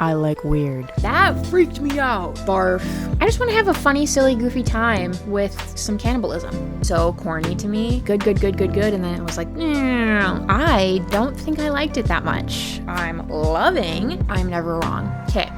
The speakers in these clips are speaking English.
I like weird. That freaked me out. Barf. I just want to have a funny, silly, goofy time with some cannibalism. So corny to me. Good. And then it was like, I don't think I liked it that much. I'm loving I'm Never Wrong. Okay.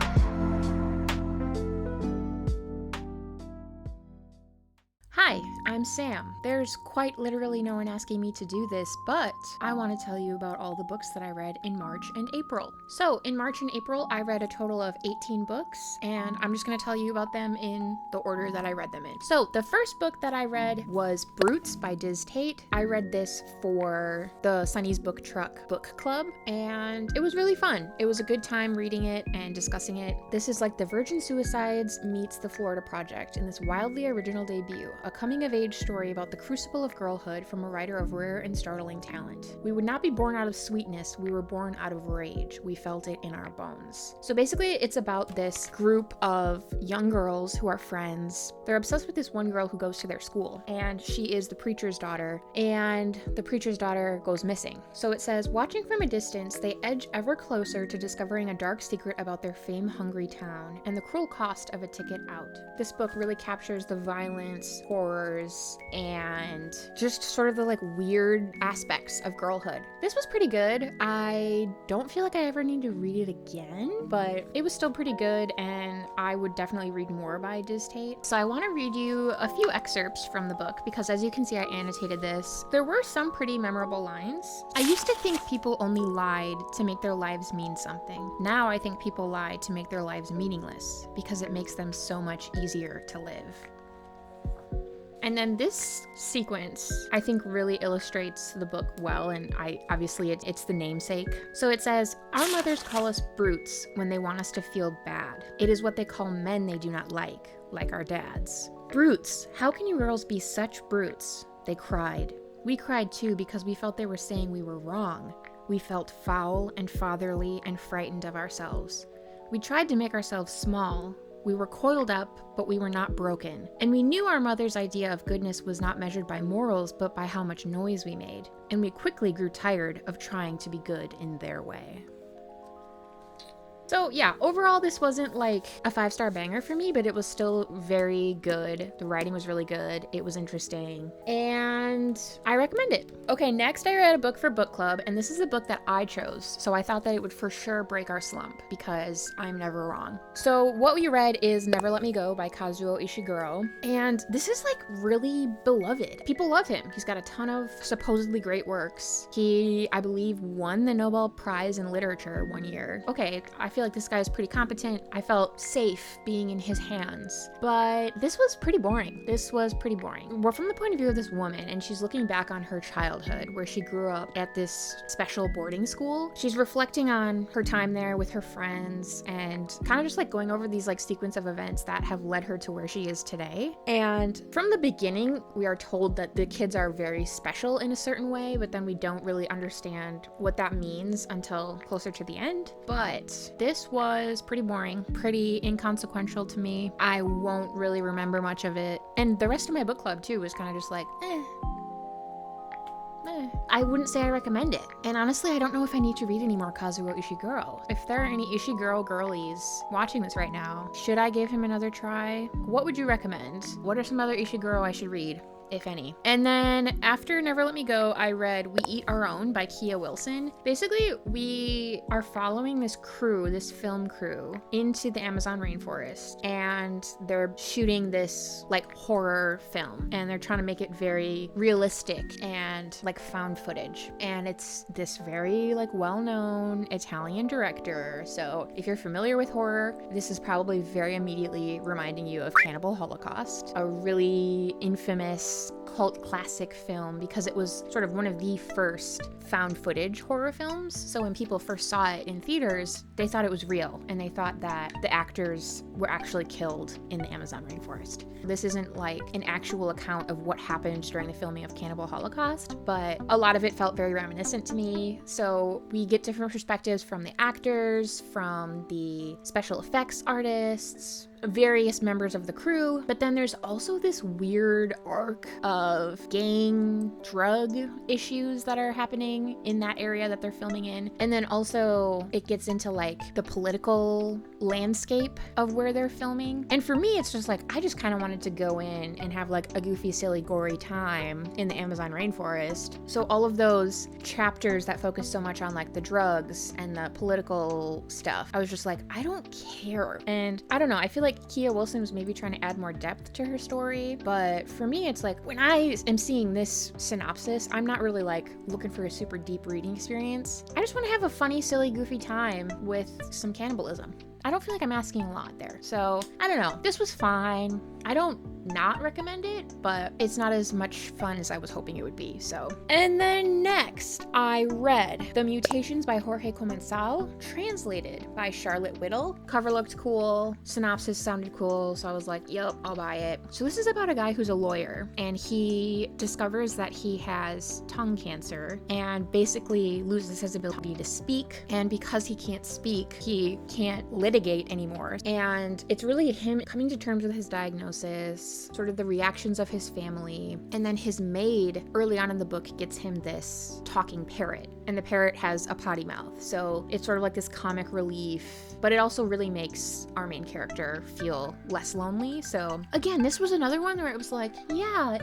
Hi, I'm Sam. There's quite literally no one asking me to do this, but I want to tell you about all the books that I read in March and April. So, in March and April, I read a total of 18 books, and I'm just going to tell you about them in the order that I read them in. So, the first book that I read was Brutes by Dizz Tate. I read this for the Sunny's Book Truck book club, and it was really fun. It was a good time reading it and discussing it. This is like the Virgin Suicides meets the Florida Project in this wildly original debut, a coming-of-age story about the crucible of girlhood from a writer of rare and startling talent. We would not be born out of sweetness, we were born out of rage. We felt it in our bones. So basically, it's about this group of young girls who are friends. They're obsessed with this one girl who goes to their school, and she is the preacher's daughter, and the preacher's daughter goes missing. So it says, watching from a distance, they edge ever closer to discovering a dark secret about their fame-hungry town and the cruel cost of a ticket out. This book really captures the violence, horrors, and just sort of the like weird aspects of girlhood. This was pretty good. I don't feel like I ever need to read it again, but it was still pretty good, and I would definitely read more by Dizz Tate. So I want to read you a few excerpts from the book because, as you can see, I annotated this. There were some pretty memorable lines. I used to think people only lied to make their lives mean something. Now I think people lie to make their lives meaningless because it makes them so much easier to live. And then this sequence, I think, really illustrates the book well, and obviously it's the namesake. So it says, our mothers call us brutes when they want us to feel bad. It is what they call men they do not like our dads. Brutes, how can you girls be such brutes? They cried. We cried too because we felt they were saying we were wrong. We felt foul and fatherly and frightened of ourselves. We tried to make ourselves small. We were coiled up, but we were not broken. And we knew our mother's idea of goodness was not measured by morals, but by how much noise we made. And we quickly grew tired of trying to be good in their way. So yeah, overall this wasn't like a 5-star banger for me, but it was still very good. The writing was really good. It was interesting, and I recommend it. Okay, next I read a book for book club, and this is a book that I chose. So I thought that it would for sure break our slump because I'm never wrong. So what we read is Never Let Me Go by Kazuo Ishiguro, and this is like really beloved. People love him. He's got a ton of supposedly great works. He, I believe, won the Nobel Prize in Literature one year. Okay, I feel like this guy is pretty competent. I felt safe being in his hands, but this was pretty boring. We're from the point of view of this woman, and she's looking back on her childhood where she grew up at this special boarding school. She's reflecting on her time there with her friends and kind of just like going over these like sequence of events that have led her to where she is today. And from the beginning, we are told that the kids are very special in a certain way, but then we don't really understand what that means until closer to the end. But this was pretty boring, pretty inconsequential to me. I won't really remember much of it. And the rest of my book club too was kind of just like, I wouldn't say I recommend it. And honestly, I don't know if I need to read any more Kazuo Ishiguro. If there are any Ishiguro girlies watching this right now, should I give him another try? What would you recommend? What are some other Ishiguro I should read, if any? And then after Never Let Me Go, I read We Eat Our Own by Kea Wilson. Basically, we are following this film crew, into the Amazon rainforest, and they're shooting this like horror film, and they're trying to make it very realistic and like found footage. And it's this very like well-known Italian director. So if you're familiar with horror, this is probably very immediately reminding you of Cannibal Holocaust, a really infamous cult classic film because it was sort of one of the first found footage horror films. So when people first saw it in theaters, they thought it was real, and they thought that the actors were actually killed in the Amazon rainforest. This isn't like an actual account of what happened during the filming of Cannibal Holocaust, but a lot of it felt very reminiscent to me. So we get different perspectives from the actors, from the special effects artists, various members of the crew, but then there's also this weird arc of gang drug issues that are happening in that area that they're filming in. And then also it gets into like the political landscape of where they're filming. And for me, it's just like, I just kind of wanted to go in and have like a goofy, silly, gory time in the Amazon rainforest. So all of those chapters that focus so much on like the drugs and the political stuff, I was just like, I don't care. And I don't know, I feel like Kea Wilson was maybe trying to add more depth to her story, but for me, it's like when I am seeing this synopsis, I'm not really like looking for a super deep reading experience. I just want to have a funny, silly, goofy time with some cannibalism. I don't feel like I'm asking a lot there. So I don't know. This was fine. I don't not recommend it, but it's not as much fun as I was hoping it would be. So, and then next I read The Mutations by Jorge Comensal, translated by Charlotte Whittle. Cover looked cool. Synopsis sounded cool. So I was like, yep, I'll buy it. So this is about a guy who's a lawyer and he discovers that he has tongue cancer and basically loses his ability to speak. And because he can't speak, he can't litigate anymore. And it's really him coming to terms with his diagnosis, sort of the reactions of his family, and then his maid early on in the book gets him this talking parrot, and the parrot has a potty mouth, so it's sort of like this comic relief, but it also really makes our main character feel less lonely. So again, this was another one where it was like, yeah,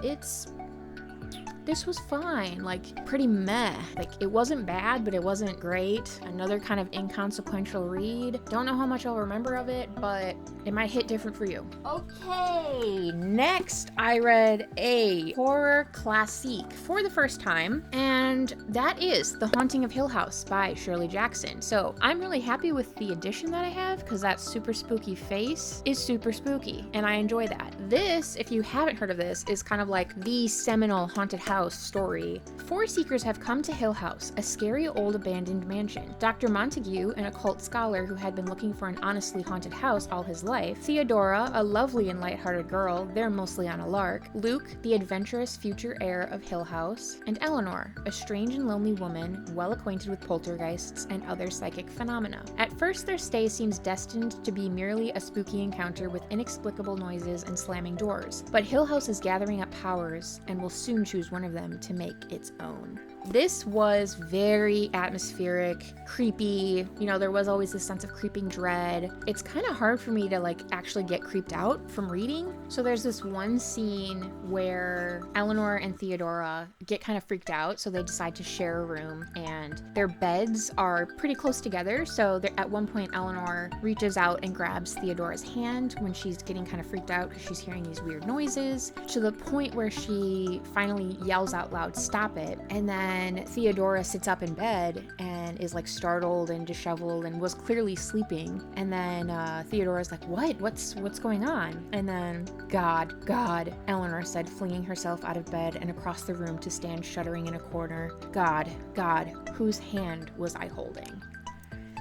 this was fine, like pretty meh. Like it wasn't bad, but it wasn't great. Another kind of inconsequential read. Don't know how much I'll remember of it, but it might hit different for you. Okay, next I read a horror classique for the first time, and that is The Haunting of Hill House by Shirley Jackson. So I'm really happy with the edition that I have because that super spooky face is super spooky, and I enjoy that. This, if you haven't heard of this, is kind of like the seminal haunted house story. Four seekers have come to Hill House, a scary old abandoned mansion. Dr. Montague, an occult scholar who had been looking for an honestly haunted house all his life. Theodora, a lovely and lighthearted girl, they're mostly on a lark. Luke, the adventurous future heir of Hill House. And Eleanor, a strange and lonely woman, well acquainted with poltergeists and other psychic phenomena. At first, their stay seems destined to be merely a spooky encounter with inexplicable noises and slamming doors. But Hill House is gathering up powers and will soon choose one of them to make its own. This was very atmospheric, creepy. You know, there was always this sense of creeping dread. It's kind of hard for me to like actually get creeped out from reading. So there's this one scene where Eleanor and Theodora get kind of freaked out. So they decide to share a room and their beds are pretty close together. So at one point, Eleanor reaches out and grabs Theodora's hand when she's getting kind of freaked out because she's hearing these weird noises, to the point where she finally yells out loud, "Stop it." And then Theodora sits up in bed and is like startled and disheveled and was clearly sleeping. And then Theodora's like, what's going on? And then God, Eleanor said, flinging herself out of bed and across the room to stand shuddering in a corner. God, whose hand was I holding?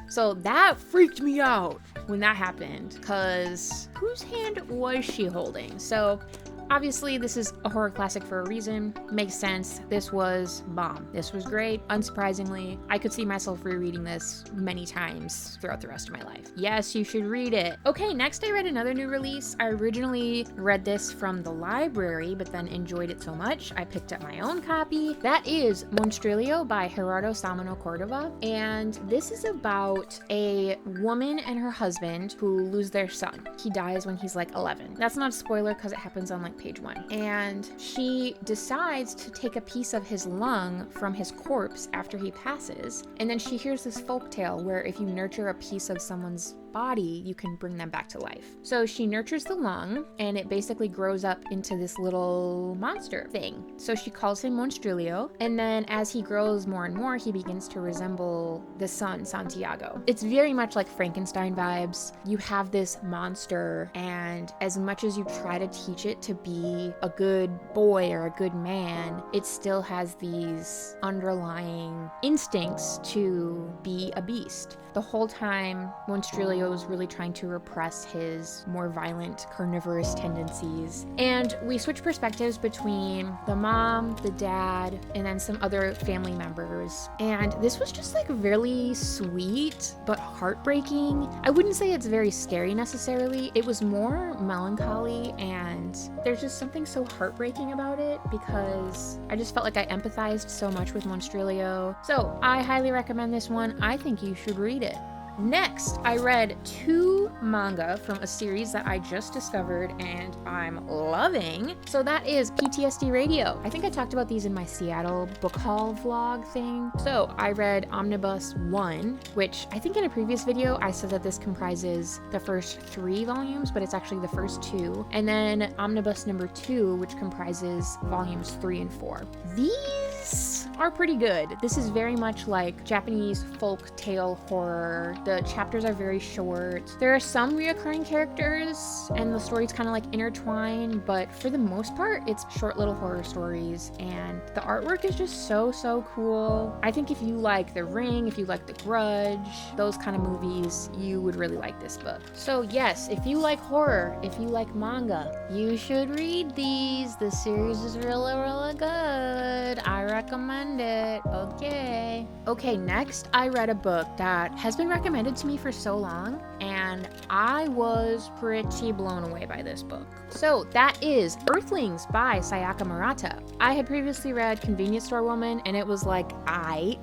So that freaked me out when that happened, because whose hand was she holding? So obviously, this is a horror classic for a reason. Makes sense. This was bomb. This was great. Unsurprisingly, I could see myself rereading this many times throughout the rest of my life. Yes, you should read it. Okay, next I read another new release. I originally read this from the library, but then enjoyed it so much, I picked up my own copy. That is Monstrilio by Gerardo, Sámano, Córdova. And this is about a woman and her husband who lose their son. He dies when he's like 11. That's not a spoiler because it happens on like page 1. And she decides to take a piece of his lung from his corpse after he passes. And then she hears this folktale where if you nurture a piece of someone's body, you can bring them back to life. So she nurtures the lung and it basically grows up into this little monster thing. So she calls him Monstrilio, and then as he grows more and more, he begins to resemble the son, Santiago. It's very much like Frankenstein vibes. You have this monster, and as much as you try to teach it to be a good boy or a good man, it still has these underlying instincts to be a beast. The whole time, Monstrilio Monstrilio's really trying to repress his more violent carnivorous tendencies. And we switch perspectives between the mom, the dad, and then some other family members. And this was just like really sweet, but heartbreaking. I wouldn't say it's very scary necessarily. It was more melancholy, and there's just something so heartbreaking about it because I just felt like I empathized so much with Monstrilio. So I highly recommend this one. I think you should read it. Next, I read 2 manga from a series that I just discovered and I'm loving. So that is PTSD Radio. I think I talked about these in my Seattle book haul vlog thing. So I read Omnibus 1, which I think in a previous video I said that this comprises the first 3 volumes, but it's actually the first 2. And then Omnibus number 2, which comprises volumes 3 and 4. These are pretty good. This is very much like Japanese folk tale horror. The chapters are very short. There are some reoccurring characters and the stories kind of like intertwine, but for the most part, it's short little horror stories, and the artwork is just so cool. I think if you like The Ring, if you like The Grudge, those kind of movies, you would really like this book. So yes, if you like horror, if you like manga, you should read these. The series is really good. I recommend it. Okay, next I read a book that has been recommended to me for so long, and I was pretty blown away by this book. So that is Earthlings by Sayaka Murata. I had previously read Convenience Store Woman, and it was like,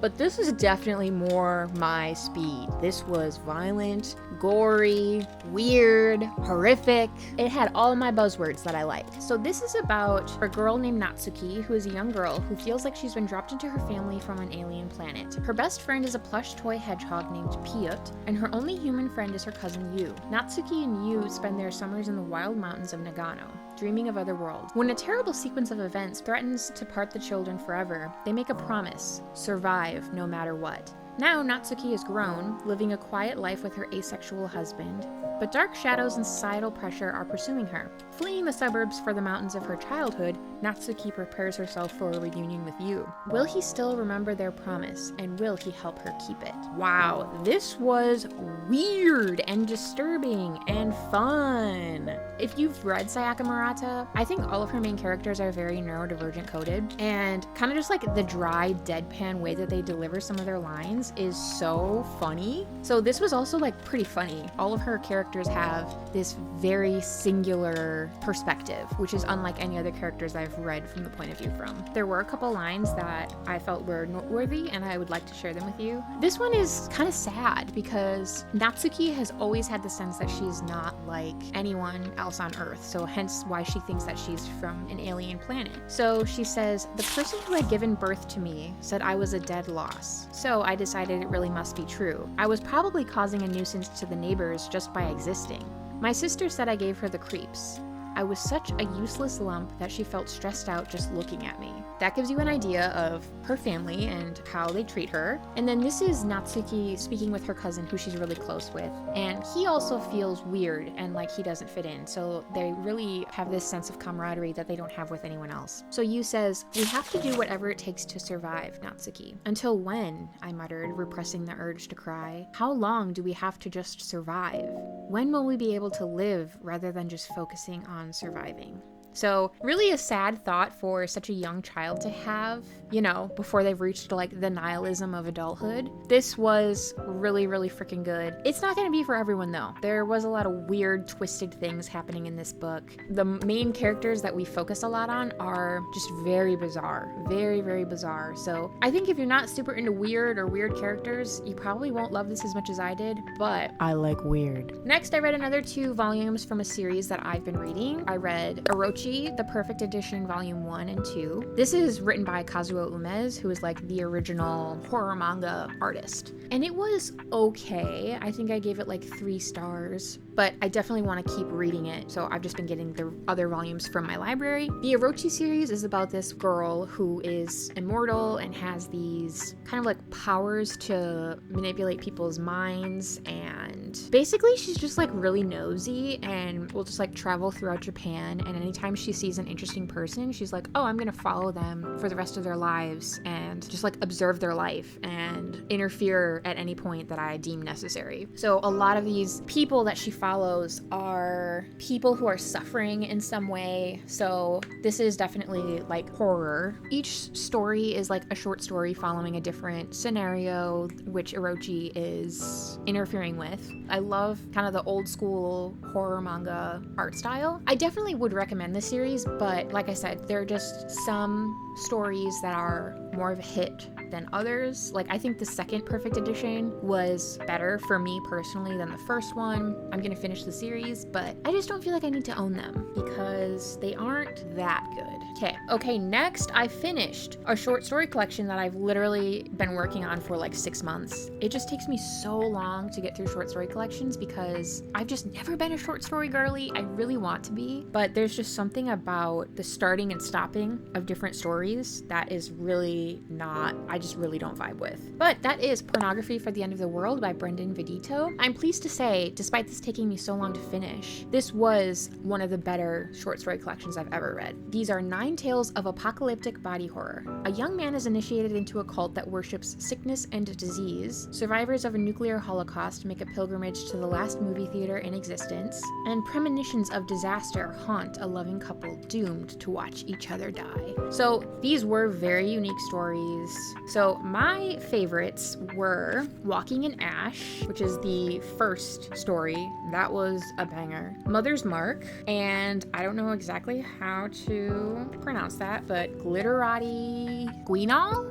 but this is definitely more my speed. This was violent, gory, weird, horrific. It had all my buzzwords that I like. So this is about a girl named Natsuki, who is a young girl who feels like she's been dropped into her family from an alien planet. Her best friend is a plush toy hedgehog named Piot, and her only human friend is her cousin Yu. Natsuki and Yu spend their summers in the wild mountains of Nagano, dreaming of other worlds. When a terrible sequence of events threatens to part the children forever, they make a promise: survive no matter what. Now Natsuki is grown, living a quiet life with her asexual husband, but dark shadows and societal pressure are pursuing her. Fleeing the suburbs for the mountains of her childhood, Natsuki prepares herself for a reunion with Yu. Will he still remember their promise, and will he help her keep it? Wow, this was weird and disturbing and fun. If you've read Sayaka Murata, I think all of her main characters are very neurodivergent coded, and kind of just like the dry, deadpan way that they deliver some of their lines is so funny. So this was also like pretty funny. All of her characters have this very singular perspective, which is unlike any other characters I've read from the point of view from. There were a couple lines that I felt were noteworthy, and I would like to share them with you. This one is kind of sad because Natsuki has always had the sense that she's not like anyone else on Earth, so hence why she thinks that she's from an alien planet. So she says, "The person who had given birth to me said I was a dead loss, so I decided it really must be true. I was probably causing a nuisance to the neighbors just by existing. My sister said I gave her the creeps. I was such a useless lump that she felt stressed out just looking at me." That gives you an idea of her family and how they treat her. And then this is Natsuki speaking with her cousin, who she's really close with. And he also feels weird and like he doesn't fit in. So they really have this sense of camaraderie that they don't have with anyone else. So Yu says, "We have to do whatever it takes to survive, Natsuki." "Until when?" I muttered, repressing the urge to cry. "How long do we have to just survive? When will we be able to live rather than just focusing on surviving?" So really a sad thought for such a young child to have, you know, before they've reached like the nihilism of adulthood. This was really freaking good. It's not going to be for everyone though. There was a lot of weird, twisted things happening in this book. The main characters that we focus a lot on are just very bizarre. Very bizarre. So I think if you're not super into weird characters, you probably won't love this as much as I did, but I like weird. Next, I read another 2 volumes from a series that I've been reading. I read Orochi, The Perfect Edition Volume 1 and 2. This is written by Kazuo Umez, who is like the original horror manga artist. And it was okay. I think I gave it like 3 stars, but I definitely want to keep reading it, so I've just been getting the other volumes from my library. The Orochi series is about this girl who is immortal and has these kind of like powers to manipulate people's minds, and basically she's just like really nosy and will just like travel throughout Japan, and anytime she sees an interesting person, she's like, oh, I'm gonna follow them for the rest of their lives and and just like observe their life and interfere at any point that I deem necessary. So a lot of these people that she follows are people who are suffering in some way. So this is definitely like horror. Each story is like a short story following a different scenario which Orochi is interfering with. I love kind of the old school horror manga art style. I definitely would recommend this series, but like I said, there are just some stories that are more of a hit than others. Like, I think the second Perfect Edition was better for me personally than the first one. I'm gonna finish the series, but I just don't feel like I need to own them because they aren't that good. Okay, next I finished a short story collection that I've literally been working on for like 6 months. It just takes me so long to get through short story collections because I've just never been a short story girly. I really want to be, but there's just something about the starting and stopping of different stories that is really not, I just really don't vibe with. But that is Pornography for the End of the World by Brendan Vidito. I'm pleased to say, despite this taking me so long to finish, this was one of the better short story collections I've ever read. These are 9 tales of apocalyptic body horror. A young man is initiated into a cult that worships sickness and disease. Survivors of a nuclear holocaust make a pilgrimage to the last movie theater in existence, and premonitions of disaster haunt a loving couple doomed to watch each other die. So these were very unique stories. So my favorites were Walking in Ash, which is the first story. That was a banger. Mother's Mark, and I don't know exactly how to pronounce that, but Glitterati Guinal?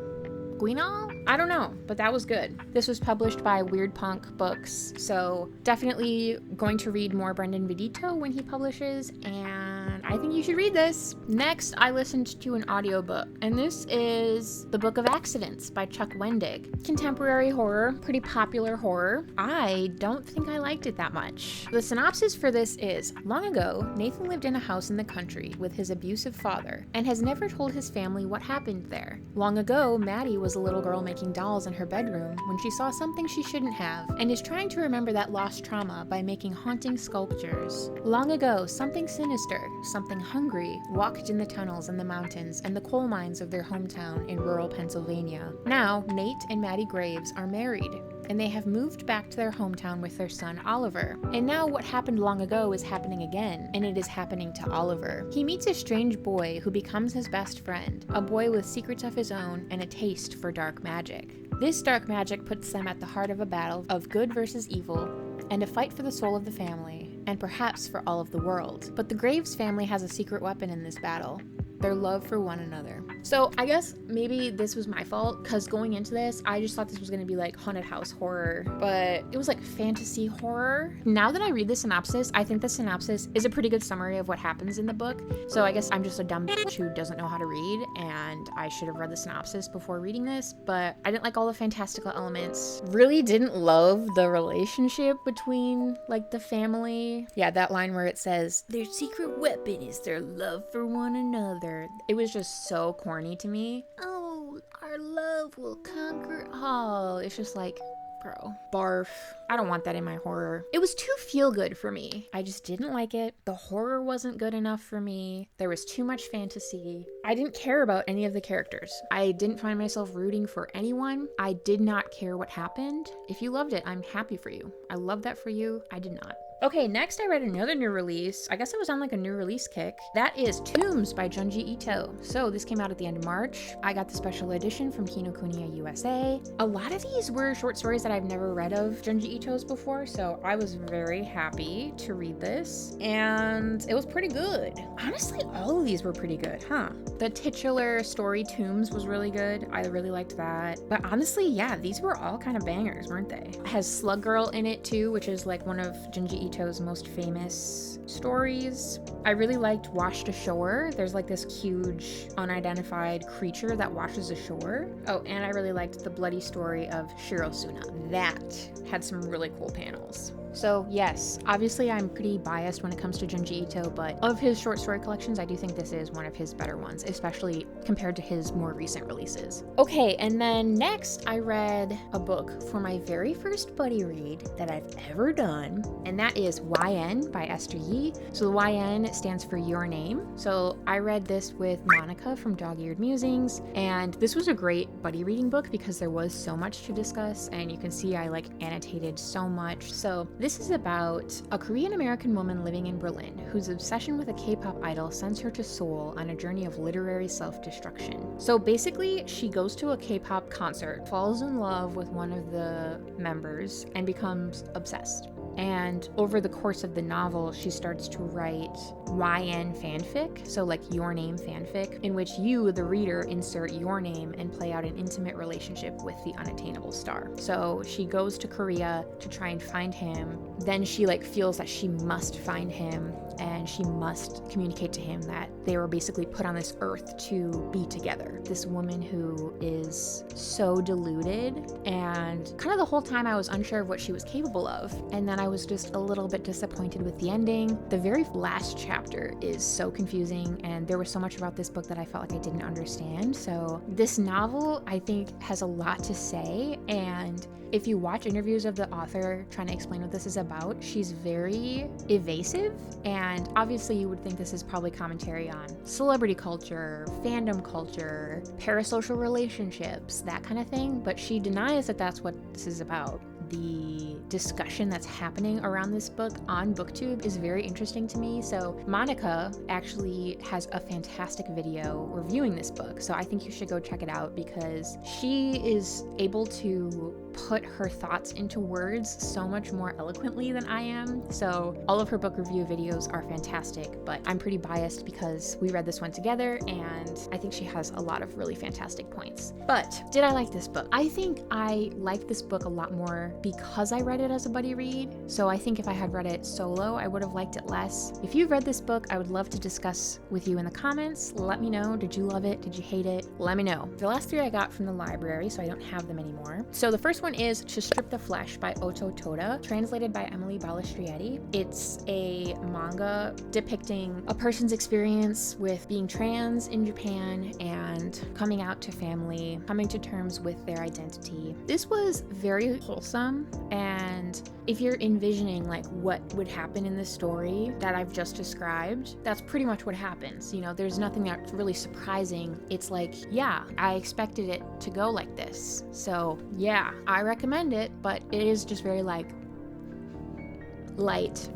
I don't know, but that was good. This was published by Weird Punk Books, so definitely going to read more Brendan Vidito when he publishes, and I think you should read this. Next, I listened to an audiobook, and this is The Book of Accidents by Chuck Wendig. Contemporary horror, pretty popular horror. I don't think I liked it that much. The synopsis for this is, long ago, Nathan lived in a house in the country with his abusive father, and has never told his family what happened there. Long ago, Maddie was a little girl making dolls in her bedroom when she saw something she shouldn't have, and is trying to remember that lost trauma by making haunting sculptures. Long ago, something sinister, something hungry, walked in the tunnels and the mountains and the coal mines of their hometown in rural Pennsylvania. Now, Nate and Maddie Graves are married, and they have moved back to their hometown with their son Oliver. And now what happened long ago is happening again, and it is happening to Oliver. He meets a strange boy who becomes his best friend, a boy with secrets of his own and a taste for dark magic. This dark magic puts them at the heart of a battle of good versus evil, and a fight for the soul of the family, and perhaps for all of the world. But the Graves family has a secret weapon in this battle: their love for one another. So I guess maybe this was my fault, because going into this, I just thought this was going to be like haunted house horror, but it was like fantasy horror. Now that I read the synopsis, I think the synopsis is a pretty good summary of what happens in the book. So I guess I'm just a dumb bitch who doesn't know how to read, and I should have read the synopsis before reading this, but I didn't like all the fantastical elements. Really didn't love the relationship between like the family. Yeah, that line where it says, their secret weapon is their love for one another. It was just so corny to me. Oh, our love will conquer all. It's just like, bro, barf. I don't want that in my horror. It was too feel good for me. I just didn't like it. The horror wasn't good enough for me. There was too much fantasy. I didn't care about any of the characters. I didn't find myself rooting for anyone. I did not care what happened. If you loved it, I'm happy for you. I love that for you. I did not. Okay, next I read another new release. I guess I was on like a new release kick. That is Tombs by Junji Ito. So this came out at the end of March. I got the special edition from Kinokuniya USA. A lot of these were short stories that I've never read of Junji Ito's before, so I was very happy to read this, and it was pretty good. Honestly, all of these were pretty good, huh? The titular story Tombs was really good. I really liked that. But honestly, yeah, these were all kind of bangers, weren't they? It has Slug Girl in it too, which is like one of Junji Ito's most famous stories. I really liked Washed Ashore. There's like this huge unidentified creature that washes ashore. Oh, and I really liked The Bloody Story of Shirosuna. That had some really cool panels. So yes, obviously I'm pretty biased when it comes to Junji Ito, but of his short story collections, I do think this is one of his better ones, especially compared to his more recent releases. Okay, and then next I read a book for my very first buddy read that I've ever done, and that is YN by Esther Yi. So the YN stands for Your Name. So I read this with Monica from Dog-Eared Musings, and this was a great buddy reading book because there was so much to discuss, and you can see I annotated so much. So this is about a Korean American woman living in Berlin whose obsession with a K-pop idol sends her to Seoul on a journey of literary self-destruction. So basically she goes to a K-pop concert, falls in love with one of the members, and becomes obsessed. And over the course of the novel, she starts to write YN fanfic, so Your Name fanfic, in which you, the reader, insert your name and play out an intimate relationship with the unattainable star. So she goes to Korea to try and find him. Then she feels that she must find him, and she must communicate to him that they were basically put on this earth to be together. This woman who is so deluded, and kind of the whole time I was unsure of what she was capable of. And then I was just a little bit disappointed with the ending. The very last chapter is so confusing, and there was so much about this book that I felt like I didn't understand. So this novel, I think, has a lot to say, and if you watch interviews of the author trying to explain what this is about, she's very evasive, and obviously you would think this is probably commentary on celebrity culture, fandom culture, parasocial relationships, that kind of thing, but she denies that that's what this is about. The discussion that's happening around this book on BookTube is very interesting to me. So Monica actually has a fantastic video reviewing this book, so I think you should go check it out because she is able to put her thoughts into words so much more eloquently than I am. So all of her book review videos are fantastic, but I'm pretty biased because we read this one together, and I think she has a lot of really fantastic points. But did I like this book? I think I liked this book a lot more because I read it as a buddy read. So I think if I had read it solo, I would have liked it less. If you've read this book, I would love to discuss with you in the comments. Let me know. Did you love it? Did you hate it? Let me know. The last three I got from the library, so I don't have them anymore. So the first one is To Strip the Flesh by Toda, translated by Emily Balistrieri. It's a manga depicting a person's experience with being trans in Japan and coming out to family, coming to terms with their identity. This was very wholesome, and if you're envisioning what would happen in this story that I've just described, that's pretty much what happens. There's nothing that's really surprising. It's yeah, I expected it to go like this. So yeah, I recommend it, but it is just very light,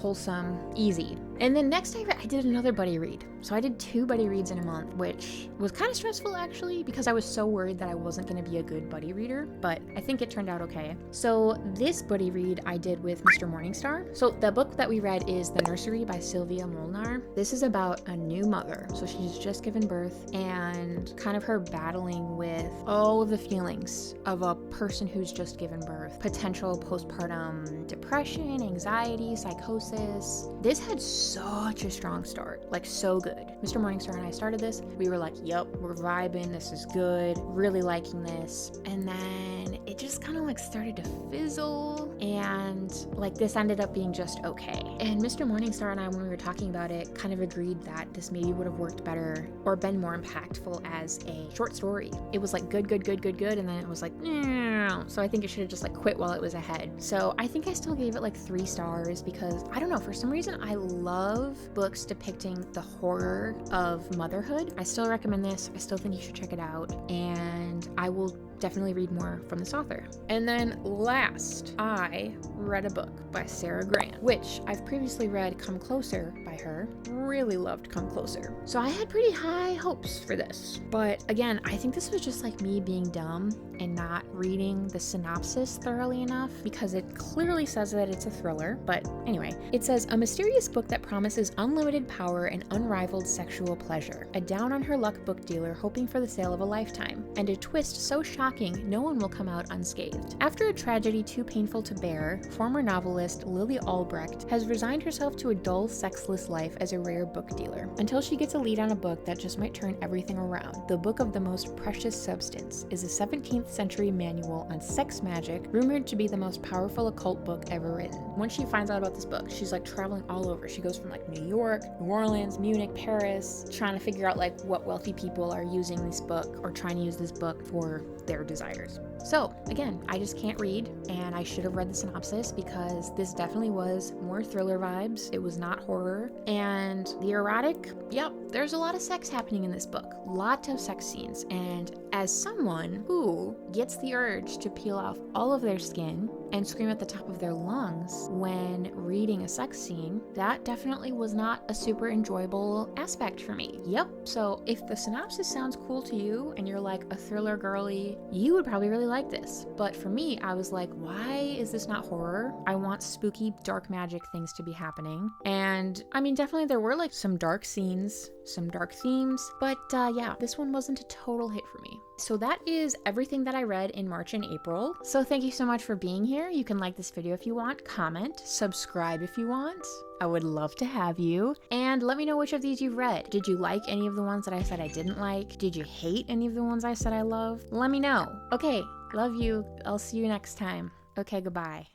wholesome, easy. And then next I did another buddy read. So I did 2 buddy reads in a month, which was kind of stressful actually because I was so worried that I wasn't going to be a good buddy reader, but I think it turned out okay. So this buddy read I did with Mr. Morningstar. So the book that we read is The Nursery by Szilvia Molnar. This is about a new mother. So she's just given birth and kind of her battling with all of the feelings of a person who's just given birth. Potential postpartum depression, anxiety, psychosis. This had such a strong start, so good. Mr. Morningstar and I started this. We were yup, we're vibing, this is good, really liking this. And then it just kind of started to fizzle, and this ended up being just okay. And Mr. Morningstar and I, when we were talking about it, kind of agreed that this maybe would have worked better or been more impactful as a short story. It was good, and then it was so I think it should have just quit while it was ahead. So I think I still gave it 3 stars because I don't know, for some reason I love books depicting the horror of motherhood. I still recommend this. I still think you should check it out, and I will definitely read more from this author. And then last, I read a book by Sarah Grant, which I've previously read Come Closer by her. Really loved Come Closer. So I had pretty high hopes for this. But again, I think this was just me being dumb and not reading the synopsis thoroughly enough because it clearly says that it's a thriller. But anyway, it says, a mysterious book that promises unlimited power and unrivaled sexual pleasure. A down-on-her-luck book dealer hoping for the sale of a lifetime. And a twist so shocking no one will come out unscathed. After a tragedy too painful to bear, former novelist Lily Albrecht has resigned herself to a dull, sexless life as a rare book dealer, until she gets a lead on a book that just might turn everything around. The Book of the Most Precious Substance is a 17th 7th century manual on sex magic, rumored to be the most powerful occult book ever written. When she finds out about this book, she's like traveling all over. She goes from like New York, New Orleans, Munich, Paris, trying to figure out like what wealthy people are using this book or trying to use this book for their desires. So again, I just can't read, and I should have read the synopsis because this definitely was more thriller vibes. It was not horror. And the erotic, yep, there's a lot of sex happening in this book. Lot of sex scenes. And as someone who gets the urge to peel off all of their skin and scream at the top of their lungs when reading a sex scene, that definitely was not a super enjoyable aspect for me. Yep, so if the synopsis sounds cool to you and you're like a thriller girly, you would probably really like this. But for me, I was like, why is this not horror? I want spooky dark magic things to be happening. And I mean, definitely there were like some dark scenes, some dark themes, but yeah, this one wasn't a total hit for me. So that is everything that I read in March and April. So thank you so much for being here. You can like this video if you want, comment, subscribe if you want. I would love to have you. And let me know which of these you've read. Did you like any of the ones that I said I didn't like? Did you hate any of the ones I said I love? Let me know. Okay, love you. I'll see you next time. Okay, goodbye.